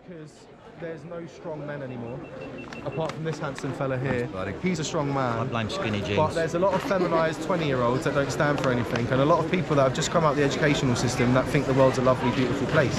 because there's no strong men anymore, apart from this handsome fella here. He's a strong man. I blame skinny jeans. But there's a lot of feminised 20-year-olds that don't stand for anything, and a lot of people that have just come out the educational system that think the world's a lovely, beautiful place.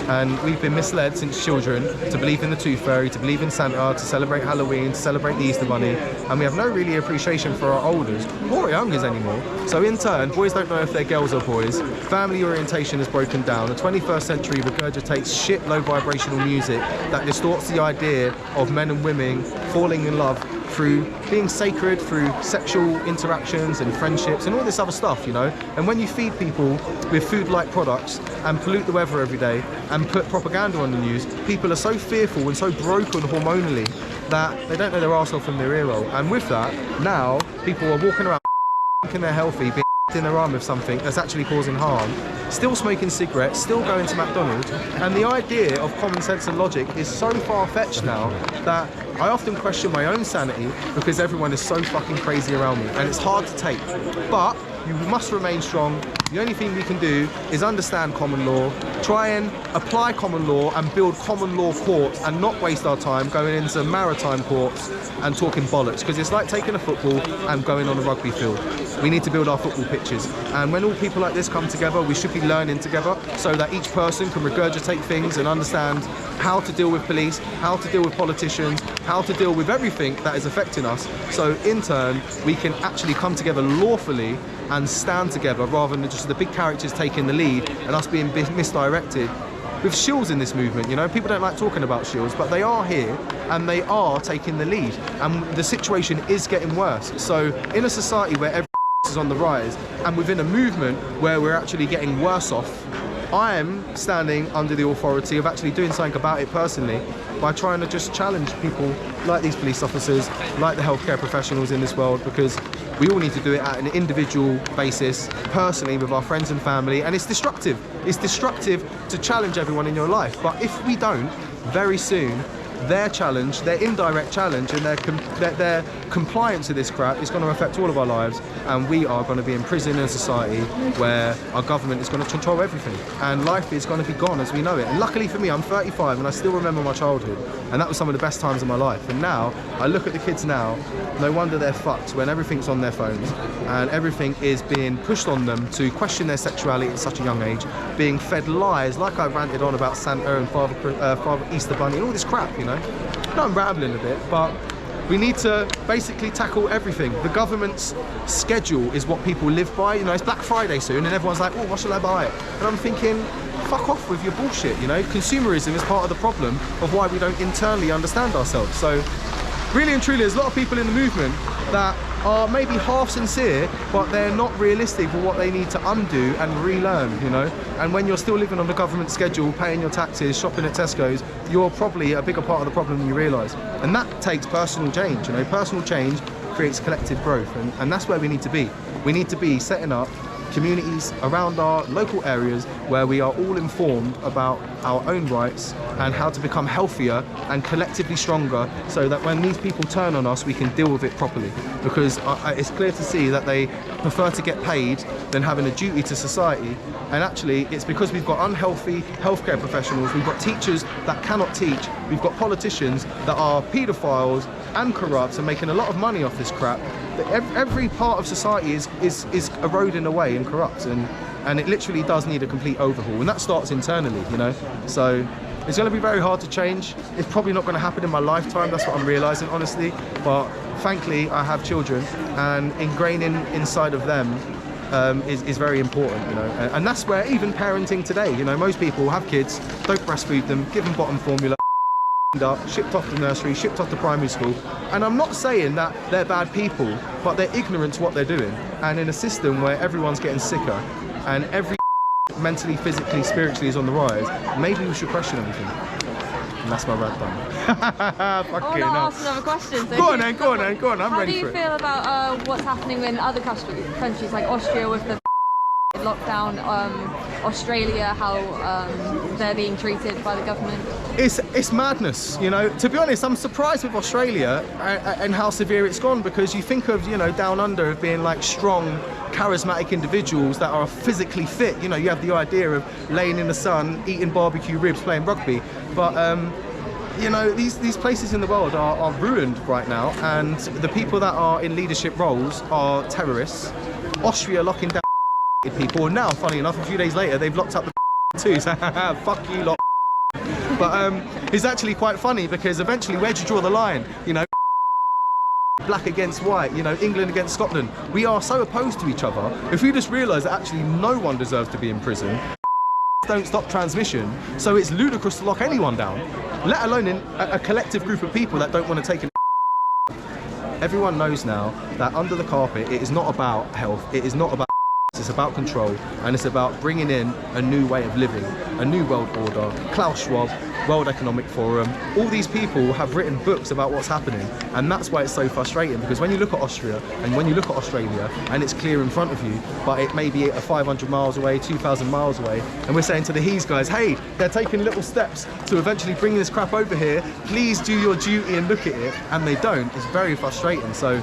And we've been misled since children to believe in the Tooth Fairy, to believe in Santa, to celebrate Halloween, to celebrate the Easter Bunny, and we have no really appreciation for our olders or youngers anymore. So in turn, boys don't know if they're girls or boys. Family orientation is broken down. The 21st century regurgitates shit low vibrational music that distorts the idea of men and women falling in love through being sacred, through sexual interactions and friendships and all this other stuff, you know. And when you feed people with food-like products and pollute the weather every day and put propaganda on the news, people are so fearful and so broken hormonally that they don't know their arsehole from their earhole. And with that, now people are walking around thinking they're healthy, being in their arm with something that's actually causing harm, still smoking cigarettes, still going to McDonald's, and the idea of common sense and logic is so far-fetched now that I often question my own sanity because everyone is so fucking crazy around me, and it's hard to take. But you must remain strong. The only thing we can do is understand common law, try and apply common law and build common law courts and not waste our time going into maritime courts and talking bollocks, because it's like taking a football and going on a rugby field. We need to build our football pitches, and when all people like this come together, we should be learning together so that each person can regurgitate things and understand how to deal with police, how to deal with politicians, how to deal with everything that is affecting us, so in turn we can actually come together lawfully and stand together rather than just the big characters taking the lead and us being misdirected. With shills in this movement, you know, people don't like talking about shills, but they are here and they are taking the lead, and the situation is getting worse. So in a society where everything is on the rise and within a movement where we're actually getting worse off, I am standing under the authority of actually doing something about it personally by trying to just challenge people like these police officers, like the healthcare professionals in this world, because we all need to do it at an individual basis, personally, with our friends and family, and it's destructive. It's destructive to challenge everyone in your life, but if we don't, very soon, their challenge, their indirect challenge and their compliance to this crap is going to affect all of our lives, and we are going to be in prison in a society where our government is going to control everything and life is going to be gone as we know it. And luckily for me, I'm 35 and I still remember my childhood, and that was some of the best times of my life. And now I look at the kids now, no wonder they're fucked when everything's on their phones and everything is being pushed on them to question their sexuality at such a young age, being fed lies like I ranted on about Santa and Father Easter Bunny and all this crap, you know. I know I'm rambling a bit, but we need to basically tackle everything. The government's schedule is what people live by. You know, it's Black Friday soon and everyone's like, oh, what shall I buy? And I'm thinking, fuck off with your bullshit, you know. Consumerism is part of the problem of why we don't internally understand ourselves. So really and truly, there's a lot of people in the movement that are maybe half sincere, but they're not realistic for what they need to undo and relearn, you know. And when you're still living on the government schedule, paying your taxes, shopping at Tesco's, you're probably a bigger part of the problem than you realise. And that takes personal change, you know. Personal change creates collective growth, and that's where we need to be. We need to be setting up communities around our local areas where we are all informed about our own rights and how to become healthier and collectively stronger, so that when these people turn on us, we can deal with it properly. Because it's clear to see that they prefer to get paid than having a duty to society. And actually, it's because we've got unhealthy healthcare professionals, we've got teachers that cannot teach, we've got politicians that are paedophiles and corrupt and making a lot of money off this crap. Every part of society is eroding away and corrupt, and it literally does need a complete overhaul, and that starts internally, you know. So it's going to be very hard to change. It's probably not going to happen in my lifetime, that's what I'm realising, honestly, but thankfully I have children, and ingraining inside of them is very important, you know. And that's where even parenting today, you know, most people have kids, don't breastfeed them, give them bottom formula, up, shipped off to nursery, shipped off to primary school. And I'm not saying that they're bad people, but they're ignorant to what they're doing. And in a system where everyone's getting sicker and every mentally, physically, spiritually is on the rise, maybe we should question everything. And that's my rant done. I want to ask another question. So go on, I'm ready for it. How do you feel about what's happening in other countries like Austria with the lockdown, Australia, how they're being treated by the government? It's madness, you know. To be honest, I'm surprised with Australia and how severe it's gone, because you think of, you know, down under of being like strong charismatic individuals that are physically fit. You know, you have the idea of laying in the sun, eating barbecue ribs, playing rugby, but you know, these places in the world are ruined right now, and the people that are in leadership roles are terrorists. Austria locking down people, and now, funny enough, a few days later, they've locked up the too, so fuck you lot. But it's actually quite funny, because eventually, where do you draw the line? You know, black against white, you know, England against Scotland. We are so opposed to each other. If we just realise that actually no one deserves to be in prison, don't stop transmission, so it's ludicrous to lock anyone down, let alone in a collective group of people that don't want to take an. Everyone knows now that under the carpet, it is not about health, it is not about, it's about control, and it's about bringing in a new way of living, a new world order. Klaus Schwab, World Economic Forum, all these people have written books about what's happening, and that's why it's so frustrating, because when you look at Austria and when you look at Australia and it's clear in front of you, but it may be 500 miles away, 2,000 miles away, and we're saying to the He's guys, hey, they're taking little steps to eventually bring this crap over here, please do your duty and look at it, and they don't. It's very frustrating. So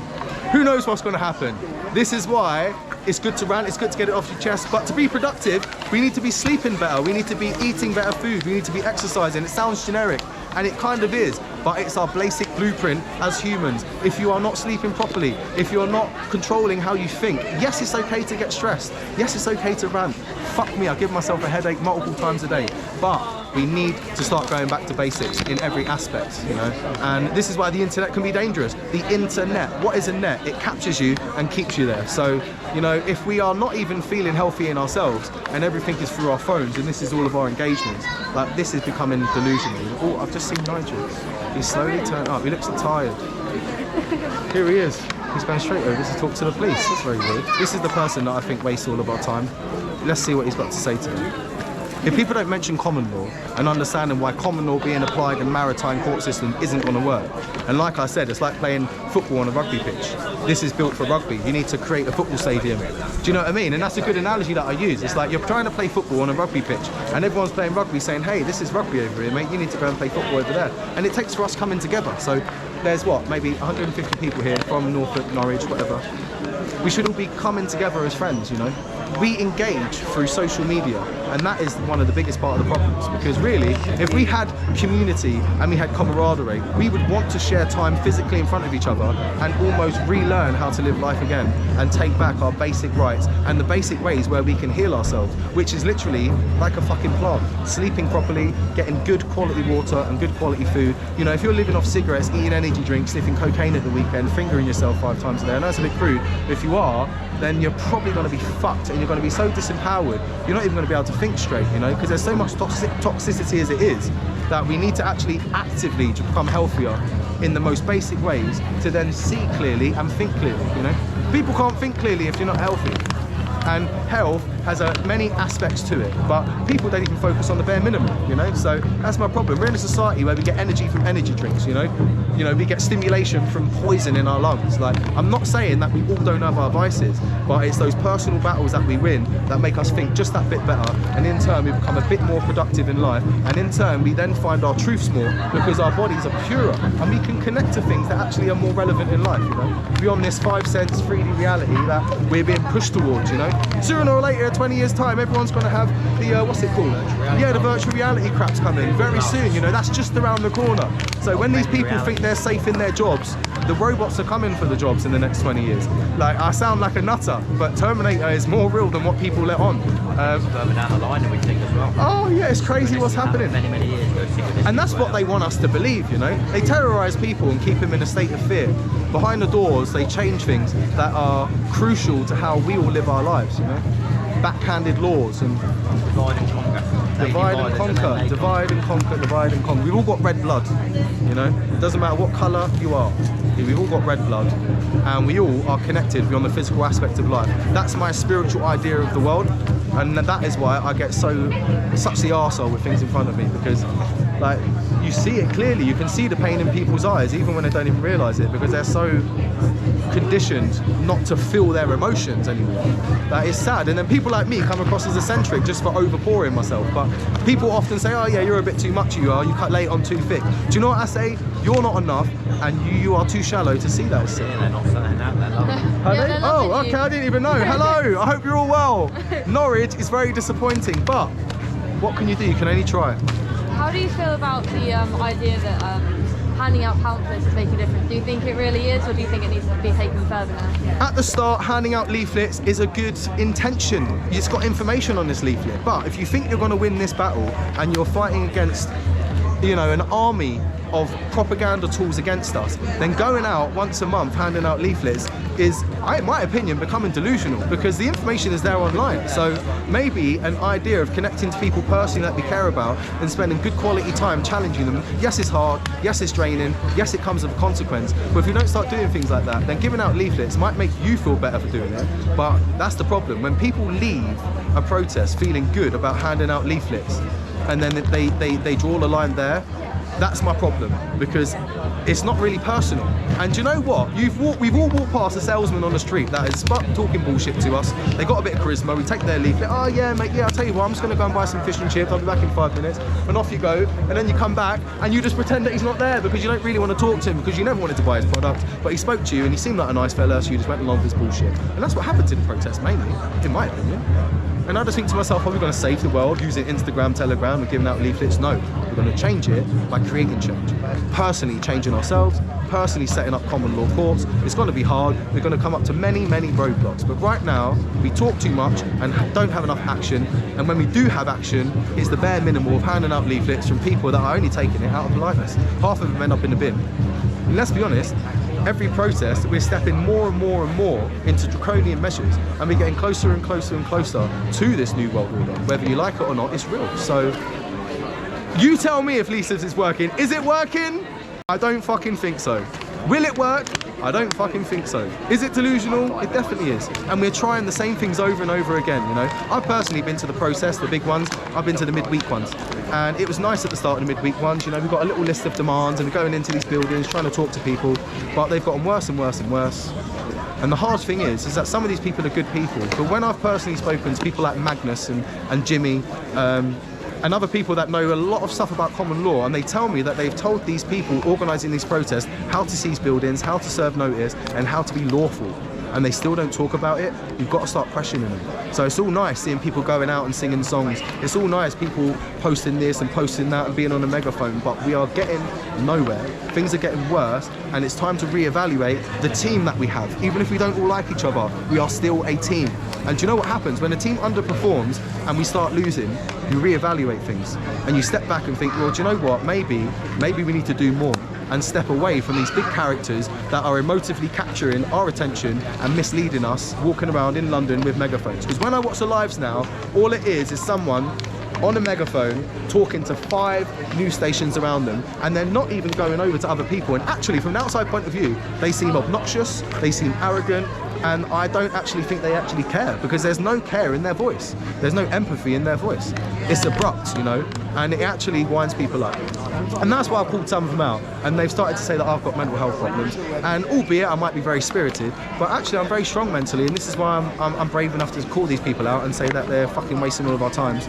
who knows what's going to happen? This is why it's good to rant, it's good to get it off your chest, but to be productive, we need to be sleeping better, we need to be eating better food, we need to be exercising. It sounds generic, and it kind of is, but it's our basic blueprint as humans. If you are not sleeping properly, if you're not controlling how you think, yes, it's okay to get stressed, yes, it's okay to rant. Fuck me, I give myself a headache multiple times a day, but we need to start going back to basics in every aspect, you know? And this is why the internet can be dangerous. The internet, what is a net? It captures you and keeps you there. So, you know, if we are not even feeling healthy in ourselves and everything is through our phones and this is all of our engagements, like, this is becoming delusional. Oh, I've just seen Nigel. He's slowly turned up. He looks tired. Here he is. He's going straight over to talk to the police. That's very weird. This is the person that I think wastes all of our time. Let's see what he's got to say to them. If people don't mention common law and understanding why common law being applied in maritime court system isn't going to work, and like I said, it's like playing football on a rugby pitch. This is built for rugby. You need to create a football stadium. Do you know what I mean? And that's a good analogy that I use. It's like you're trying to play football on a rugby pitch, and everyone's playing rugby saying, hey, this is rugby over here, mate. You need to go and play football over there. And it takes for us coming together. So there's what, maybe 150 people here from Norfolk, Norwich, whatever. We should all be coming together as friends, you know? We engage through social media, and that is one of the biggest part of the problems, because really, if we had community and we had camaraderie, we would want to share time physically in front of each other and almost relearn how to live life again and take back our basic rights and the basic ways where we can heal ourselves, which is literally like a fucking plant. Sleeping properly, getting good quality water and good quality food. You know, if you're living off cigarettes, eating energy drinks, sniffing cocaine at the weekend, fingering yourself 5 times a day, I know it's a bit crude, but if you are, then you're probably going to be fucked, and you're going to be so disempowered, you're not even going to be able to think straight, you know, because there's so much toxicity as it is, that we need to actually actively to become healthier in the most basic ways to then see clearly and think clearly, you know. People can't think clearly if you're not healthy. And health has many aspects to it, but people don't even focus on the bare minimum, you know. So that's my problem. We're in a society where we get energy from energy drinks, you know, we get stimulation from poison in our lungs. Like, I'm not saying that we all don't have our vices, but it's those personal battles that we win that make us think just that bit better, and in turn we become a bit more productive in life, and in turn we then find our truths more because our bodies are purer and we can connect to things that actually are more relevant in life, you know, beyond this 5 cents 3D reality that we're being pushed towards, you know. Sooner or later, 20 years time, everyone's going to have the, what's it called? Yeah, the virtual reality crap's coming very soon, you know, that's just around the corner. So when these people think they're safe in their jobs, the robots are coming for the jobs in the next 20 years. Like, I sound like a nutter, but Terminator is more real than what people let on. Further down the line, and we think as well. Oh yeah, it's crazy what's happening. Many years ago, and that's what they want us to believe, you know. They terrorize people and keep them in a state of fear. Behind the doors, they change things that are crucial to how we all live our lives, you know. Backhanded laws and divide and conquer. Divide and conquer, divide and conquer, divide and conquer. We've all got red blood, you know. It doesn't matter what colour you are. We've all got red blood, and we all are connected beyond the physical aspect of life. That's my spiritual idea of the world, and that is why I get such the arsehole with things in front of me, because like, you see it clearly. You can see the pain in people's eyes, even when they don't even realise it, because they're so conditioned not to feel their emotions anymore. That is sad. And then people like me come across as eccentric just for overpouring myself. But people often say, oh yeah, you're a bit too much, you lay it on too thick. Do you know what I say? You're not enough, and you are too shallow to see that. Yeah, they're not saying that, they're loving you. Are Yeah, they? they're Oh, loving okay, you. I didn't even know. Hello, I hope you're all well. Norwich is very disappointing, but what can you do? You can only try. How do you feel about the idea that handing out pamphlets is making a difference? Do you think it really is, or do you think it needs to be taken further now? At the start, handing out leaflets is a good intention. It's got information on this leaflet, but if you think you're going to win this battle and you're fighting against, you know, an army of propaganda tools against us, then going out once a month handing out leaflets is, in my opinion, becoming delusional, because the information is there online. So maybe an idea of connecting to people personally that we care about and spending good quality time challenging them. Yes, it's hard, yes, it's draining, yes, it comes with a consequence, but if you don't start doing things like that, then giving out leaflets might make you feel better for doing it. But that's the problem. When people leave a protest feeling good about handing out leaflets, and then they draw the line there, that's my problem, because it's not really personal. And do you know what? We've all walked past a salesman on the street that is talking bullshit to us. They got a bit of charisma. We take their leaflet. Oh yeah, mate. Yeah, I'll tell you what. I'm just gonna go and buy some fish and chips. I'll be back in 5 minutes. And off you go. And then you come back and you just pretend that he's not there because you don't really want to talk to him, because you never wanted to buy his product. But he spoke to you and he seemed like a nice fella, so you just went along with his bullshit. And that's what happens in protests mainly, in my opinion. And I just think to myself, are we going to save the world using Instagram, Telegram, and giving out leaflets? No, we're going to change it by creating change. Personally changing ourselves, personally setting up common law courts. It's going to be hard. We're going to come up to many, many roadblocks. But right now, we talk too much and don't have enough action. And when we do have action, it's the bare minimum of handing out leaflets from people that are only taking it out of politeness. Half of them end up in the bin. And let's be honest, every protest, we're stepping more and more and more into draconian measures, and we're getting closer and closer and closer to this new world order. Whether you like it or not, it's real. So you tell me if leaflets is working. Is it working? I don't fucking think so. Will it work? I don't fucking think so. Is it delusional? It definitely is. And we're trying the same things over and over again, you know. I've personally been to the protests, the big ones. I've been to the midweek ones. And it was nice at the start of the midweek ones, you know, we've got a little list of demands and we're going into these buildings, trying to talk to people, but they've gotten worse and worse and worse. And the hard thing is that some of these people are good people. But when I've personally spoken to people like Magnus and Jimmy, and other people that know a lot of stuff about common law, and they tell me that they've told these people organising these protests how to seize buildings, how to serve notice, and how to be lawful, and they still don't talk about it, you've got to start questioning them. So it's all nice seeing people going out and singing songs. It's all nice people posting this and posting that and being on a megaphone, but we are getting nowhere. Things are getting worse, and it's time to reevaluate the team that we have. Even if we don't all like each other, we are still a team. And do you know what happens? When a team underperforms and we start losing, you reevaluate things and you step back and think, well, do you know what? Maybe we need to do more and step away from these big characters that are emotively capturing our attention and misleading us, walking around in London with megaphones. Because when I watch the lives now, all it is someone on a megaphone talking to 5 news stations around them, and they're not even going over to other people. And actually, from an outside point of view, they seem obnoxious, they seem arrogant, and I don't actually think they actually care, because there's no care in their voice. There's no empathy in their voice. It's abrupt, you know, and it actually winds people up. And that's why I've called some of them out, and they've started to say that I've got mental health problems. And albeit I might be very spirited, but actually I'm very strong mentally, and this is why I'm brave enough to call these people out and say that they're fucking wasting all of our times.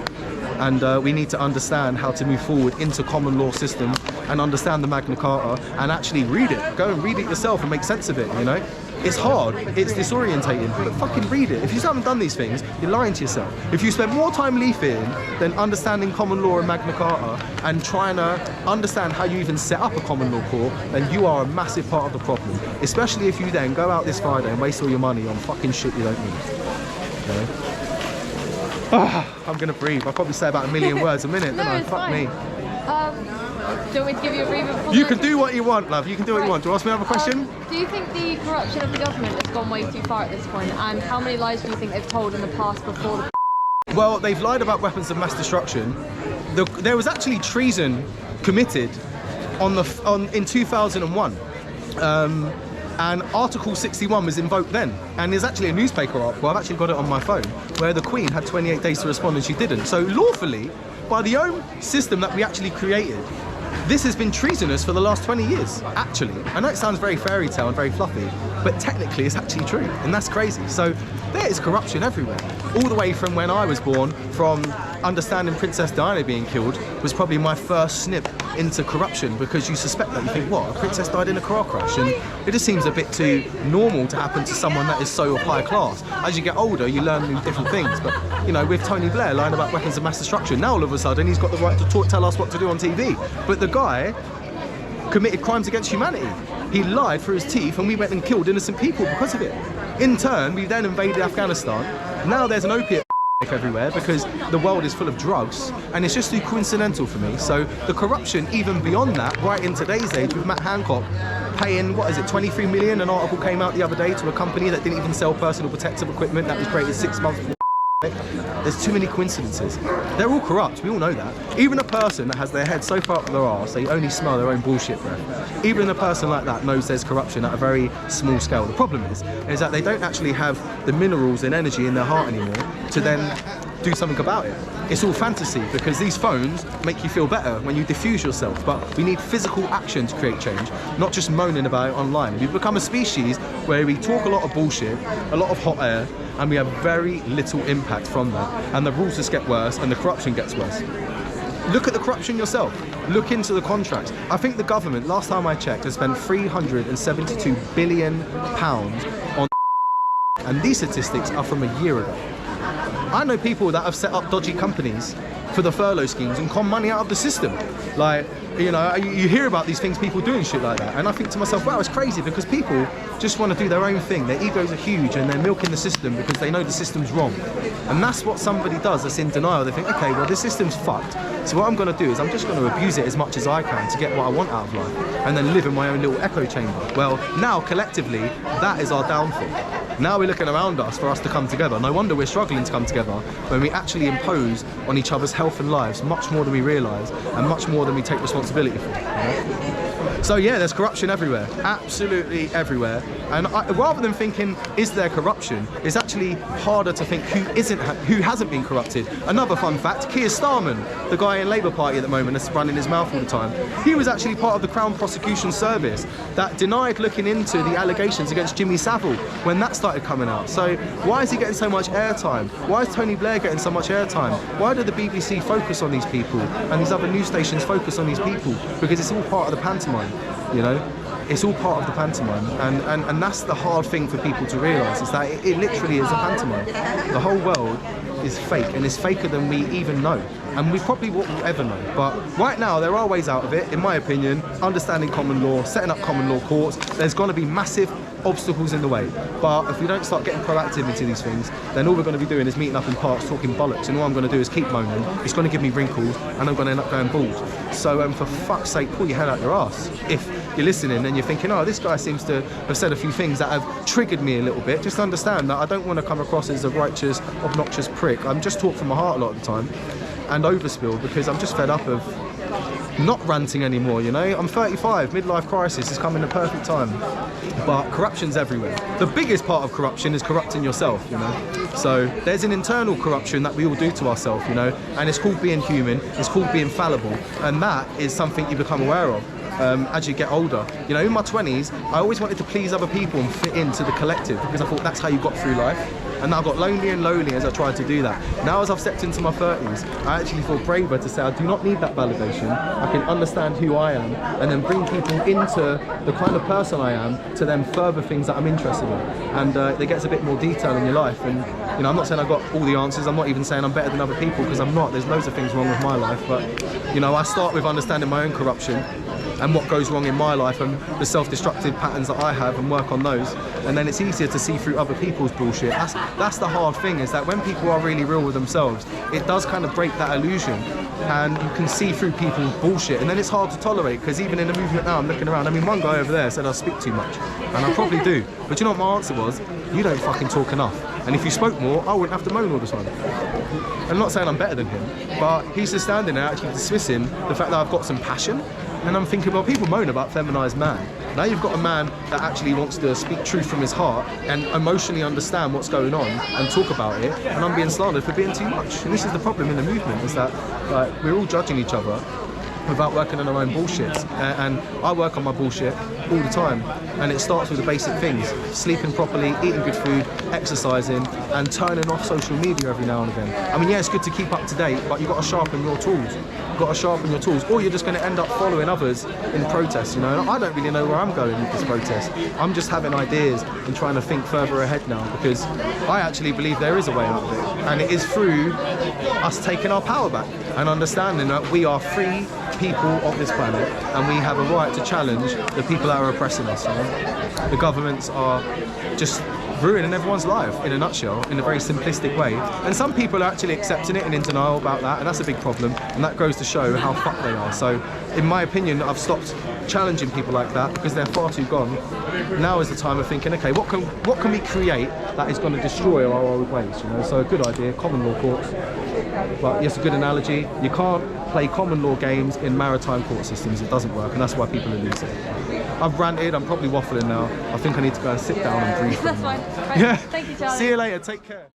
And we need to understand how to move forward into common law systems and understand the Magna Carta and actually read it. Go and read it yourself and make sense of it, you know? It's hard, it's disorientating, but fucking read it. If you haven't done these things, you're lying to yourself. If you spend more time leafleting than understanding common law and Magna Carta and trying to understand how you even set up a common law court, then you are a massive part of the problem. Especially if you then go out this Friday and waste all your money on fucking shit you don't need. Okay? I'm gonna breathe. I'll probably say about 1 million words a minute, No, don't I? it's Fuck fine. me. Do you want me to give you a breather before You can do what you want, love. You can do what you want. Do you ask me another question? Do you think the corruption of the government has gone way too far at this point? And how many lies do you think they've told in the past before the... Well, they've lied about weapons of mass destruction. There was actually treason committed in 2001. And Article 61 was invoked then. And there's actually a newspaper article, I've actually got it on my phone, where the Queen had 28 days to respond and she didn't. So lawfully, by the own system that we actually created, this has been treasonous for the last 20 years, actually. I know it sounds very fairy tale and very fluffy, but technically it's actually true, and that's crazy. So there is corruption everywhere. All the way from when I was born, from understanding Princess Diana being killed was probably my first snip into corruption, because you suspect that. You think, what, a princess died in a car crash? And it just seems a bit too normal to happen to someone that is so high class. As you get older, you learn new different things. But, you know, with Tony Blair lying about weapons of mass destruction, now all of a sudden he's got the right to tell us what to do on TV. But the guy committed crimes against humanity. He lied through his teeth, and we went and killed innocent people because of it. In turn, we then invaded Afghanistan. Now there's an opiate everywhere because the world is full of drugs, and it's just too coincidental for me. So the corruption, even beyond that, right in today's age, with Matt Hancock paying, what is it, 23 million? An article came out the other day to a company that didn't even sell personal protective equipment that was created 6 months before. There's too many coincidences. They're all corrupt, we all know that. Even a person that has their head so far up their arse, they only smell their own bullshit breath. Even a person like that knows there's corruption at a very small scale. The problem is that they don't actually have the minerals and energy in their heart anymore to then do something about it. It's all fantasy, because these phones make you feel better when you diffuse yourself, but we need physical action to create change, not just moaning about it online. We've become a species where we talk a lot of bullshit, a lot of hot air, and we have very little impact from that. And the rules just get worse, and the corruption gets worse. Look at the corruption yourself. Look into the contracts. I think the government, last time I checked, has spent £372 billion on, and these statistics are from a year ago. I know people that have set up dodgy companies for the furlough schemes and con money out of the system. Like, you know, you hear about these things, people doing shit like that, and I think to myself, wow, it's crazy, because people just want to do their own thing. Their egos are huge, and they're milking the system because they know the system's wrong. And that's what somebody does that's in denial. They think, okay, well, this system's fucked, so what I'm going to do is I'm just going to abuse it as much as I can to get what I want out of life, and then live in my own little echo chamber. Well, now, collectively, that is our downfall. Now we're looking around us for us to come together. No wonder we're struggling to come together when we actually impose on each other's health and lives much more than we realise, and much more than we take responsibility for. You know? So yeah, there's corruption everywhere, absolutely everywhere. And rather than thinking, is there corruption, it's actually harder to think who hasn't been corrupted. Another fun fact, Keir Starmer, the guy in Labour Party at the moment that's running his mouth all the time, he was actually part of the Crown Prosecution Service that denied looking into the allegations against Jimmy Savile when that started coming out. So why is he getting so much airtime? Why is Tony Blair getting so much airtime? Why do the BBC focus on these people and these other news stations focus on these people? Because it's all part of the pantomime, you know? It's all part of the pantomime, and that's the hard thing for people to realise, is that it literally is a pantomime. The whole world is fake, and it's faker than we even know, and we probably won't ever know. But right now there are ways out of it, in my opinion. Understanding common law, setting up common law courts. There's going to be massive obstacles in the way, but if we don't start getting proactive into these things, then all we're going to be doing is meeting up in parks talking bollocks, and all I'm going to do is keep moaning. It's going to give me wrinkles, and I'm going to end up going bald. So for fuck's sake, pull your head out your ass if you're listening and you're thinking, oh, this guy seems to have said a few things that have triggered me a little bit. Just understand that I don't want to come across as a righteous, obnoxious prick. I'm just talk from my heart a lot of the time, and overspill, because I'm just fed up of not ranting anymore, you know? I'm 35, midlife crisis is coming at the perfect time. But corruption's everywhere. The biggest part of corruption is corrupting yourself, you know? So there's an internal corruption that we all do to ourselves, you know? And it's called being human, it's called being fallible, and that is something you become aware of as you get older. You know, in my 20s, I always wanted to please other people and fit into the collective, because I thought that's how you got through life. And I got lonely and lonely as I tried to do that. Now, as I've stepped into my 30s, I actually feel braver to say I do not need that validation. I can understand who I am, and then bring people into the kind of person I am to then further things that I'm interested in. And it gets a bit more detail in your life. And you know, I'm not saying I've got all the answers. I'm not even saying I'm better than other people, because I'm not. There's loads of things wrong with my life. But you know, I start with understanding my own corruption and what goes wrong in my life, and the self-destructive patterns that I have, and work on those. And then it's easier to see through other people's bullshit. That's the hard thing, is that when people are really real with themselves, it does kind of break that illusion, and you can see through people's bullshit, and then it's hard to tolerate. Because even in the movement now, I'm looking around, I mean, one guy over there said I speak too much, and I probably do, but you know what my answer was? You don't fucking talk enough, and if you spoke more, I wouldn't have to moan all the time. I'm not saying I'm better than him, but he's just standing there actually dismissing the fact that I've got some passion. And I'm thinking, well, people moan about feminised man, Now you've got a man that actually wants to speak truth from his heart and emotionally understand what's going on and talk about it, and I'm being slandered for being too much. And this is the problem in the movement, is that we're all judging each other without working on our own bullshit. And I work on my bullshit all the time, and it starts with the basic things: sleeping properly, eating good food, exercising, and turning off social media every now and again. I mean, yeah, it's good to keep up to date, but you've got to sharpen your tools. You've got to sharpen your tools, or you're just going to end up following others in protests, you know. And I don't really know where I'm going with this protest. I'm just having ideas and trying to think further ahead now, because I actually believe there is a way out of it, and it is through us taking our power back and understanding that we are free people of this planet, and we have a right to challenge the people that are oppressing us. You know? The governments are just ruining everyone's life, in a nutshell, in a very simplistic way. And some people are actually accepting it and in denial about that, and that's a big problem, and that goes to show how fucked they are. So, in my opinion, I've stopped challenging people like that because they're far too gone. Now is the time of thinking, okay, what can we create that is going to destroy our old ways, you know? So a good idea, common law courts. But yes, a good analogy. You can't play common law games in maritime court systems. It doesn't work, and that's why people are losing. I've ranted, I'm probably waffling now. I think I need to go and sit down and breathe. That's fine. Right. Yeah. Thank you, Charlie. See you later, take care.